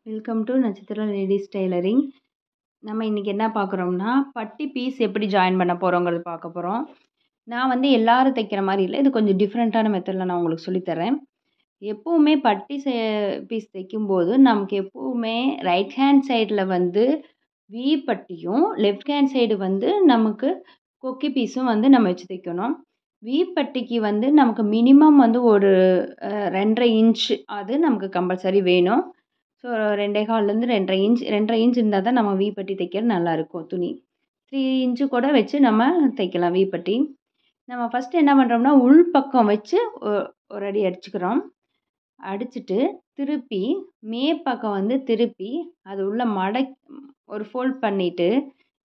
Welcome to நட்சத்திர ladies tailoring. நம்ம இன்றைக்கி என்ன பார்க்குறோம்னா, பட்டி பீஸ் எப்படி ஜாயின் பண்ண போகிறோங்கிறது பார்க்க போகிறோம். நான் வந்து எல்லாரும் தைக்கிற மாதிரி இல்லை, இது கொஞ்சம் டிஃப்ரெண்ட்டான மெத்தடில் நான் உங்களுக்கு சொல்லித்தரேன். எப்போவுமே பட்டி பீஸ் தைக்கும்போது நமக்கு எப்போவுமே ரைட் ஹேண்ட் சைடில் வந்து வி பட்டியும், லெஃப்ட் ஹேண்ட் சைடு வந்து நமக்கு கொக்கி பீஸும் வந்து நம்ம வச்சு தைக்கணும். வி பட்டிக்கு வந்து நமக்கு மினிமம் வந்து ஒரு 2.5 இன்ச் அது நமக்கு கம்பல்சரி வேணும். ஸோ 2.25லேருந்து 2.5 இன்ச் இருந்தால் தான் நம்ம வி பட்டி தைக்கிறது நல்லாயிருக்கும். துணி 3 இன்ச்சு கூட வச்சு நம்ம தைக்கலாம் வி பட்டி. நம்ம ஃபஸ்ட்டு என்ன பண்ணுறோம்னா, உள் பக்கம் வச்சு ஒரு அடி அடிச்சுக்கிறோம். அடிச்சுட்டு திருப்பி மேற்பக்கம் வந்து திருப்பி அது உள்ள ஒரு ஃபோல்ட் பண்ணிவிட்டு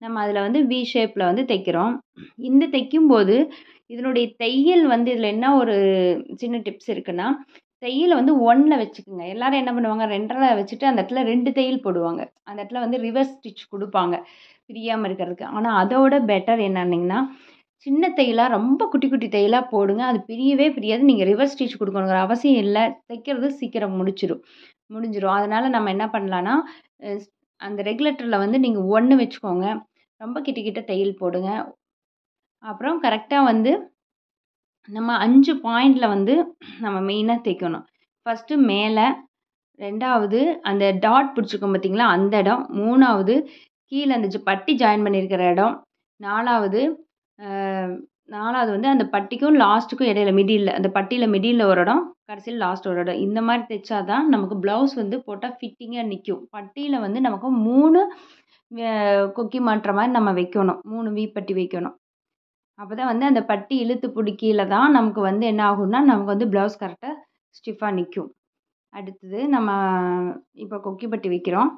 நம்ம அதில் வந்து வி ஷேப்பில் வந்து தைக்கிறோம். இந்த தைக்கும்போது இதனுடைய தையல் வந்து இதில் என்ன ஒரு சின்ன டிப்ஸ் இருக்குன்னா, தையலை வந்து 1ல் வச்சுக்குங்க. எல்லோரும் என்ன பண்ணுவாங்க, 2.5 வச்சுட்டு அந்த இடத்துல 2 தையல் போடுவாங்க. அந்த இடத்துல வந்து ரிவர்ஸ் ஸ்டிச் கொடுப்பாங்க பிரியாமல் இருக்கிறதுக்கு. ஆனால் அதோட பெட்டர் என்னன்னிங்கன்னா, சின்ன தையலாக ரொம்ப குட்டி குட்டி தையலாக போடுங்க. அது பிரியவே பிரியாது. நீங்கள் ரிவர்ஸ் ஸ்டிச் கொடுக்கணுங்கிற அவசியம் இல்லை. தைக்கிறது சீக்கிரம் முடிஞ்சிடும். அதனால் நம்ம என்ன பண்ணலான்னா, அந்த ரெகுலேட்டரில் வந்து நீங்கள் 1 வச்சுக்கோங்க. ரொம்ப கிட்ட தையல் போடுங்க. அப்புறம் கரெக்டாக வந்து நம்ம 5 பாயிண்டில் வந்து நம்ம மெயினாக தைக்கணும். ஃபஸ்ட்டு மேலே, 2வது அந்த டாட் பிடிச்சிருக்கோம் பார்த்தீங்களா அந்த இடம், 3வது கீழே அந்த பட்டி ஜாயின் பண்ணியிருக்கிற இடம், 4வது வந்து அந்த பட்டிக்கும் லாஸ்ட்டுக்கும் இடையில மிடில், அந்த பட்டியில் மிடில் ஒரு இடம், கடைசியில் லாஸ்ட் ஒரு இடம். இந்த மாதிரி தைச்சா தான் நமக்கு ப்ளவுஸ் வந்து போட்டால் ஃபிட்டிங்காக நிற்கும். பட்டியில் வந்து நமக்கு 3 கொக்கி மாட்டுற மாதிரி நம்ம வைக்கணும். 3 வி பட்டி வைக்கணும். அப்போ தான் வந்து அந்த பட்டி இழுத்து பிடிக்கையில தான் நமக்கு வந்து என்ன ஆகும்னா, நமக்கு வந்து ப்ளவுஸ் கரெக்டாக ஸ்டிஃபாக நிற்கும். அடுத்தது நம்ம இப்போ கொக்கி பட்டி வைக்கிறோம்.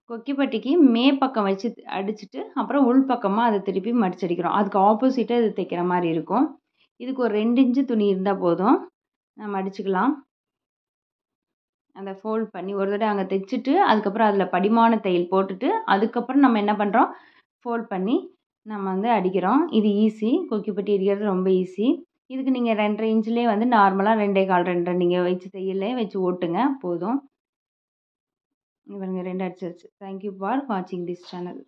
கொக்கி பட்டிக்கு மேற்பக்கம் வச்சு அடிச்சுட்டு அப்புறம் உள் பக்கமாக அதை திருப்பி மடிச்சடிக்கிறோம். அதுக்கு ஆப்போசிட்டாக இது தைக்கிற மாதிரி இருக்கும். இதுக்கு ஒரு 2 இன்ச்சு துணி இருந்தால் போதும். நம்ம அடிச்சுக்கலாம். அதை ஃபோல்ட் பண்ணி ஒரு தடவை அங்கே தைச்சிட்டு அதுக்கப்புறம் அதில் படிமான தையல் போட்டுட்டு அதுக்கப்புறம் நம்ம என்ன பண்ணுறோம், ஃபோல்ட் பண்ணி நம்ம வந்து அடிக்கிறோம். இது ஈஸி. கொக்கி பட்டி அடிக்கிறது ரொம்ப ஈஸி. இதுக்கு நீங்கள் 2.5 இன்ச்லேயே வந்து நார்மலாக 2.25 நீங்கள் வச்சு தையலே வச்சு ஓட்டுங்க போதும். இவங்க 2 அடிச்சாச்சு. தேங்க்யூ ஃபார் வாட்சிங் திஸ் சேனல்.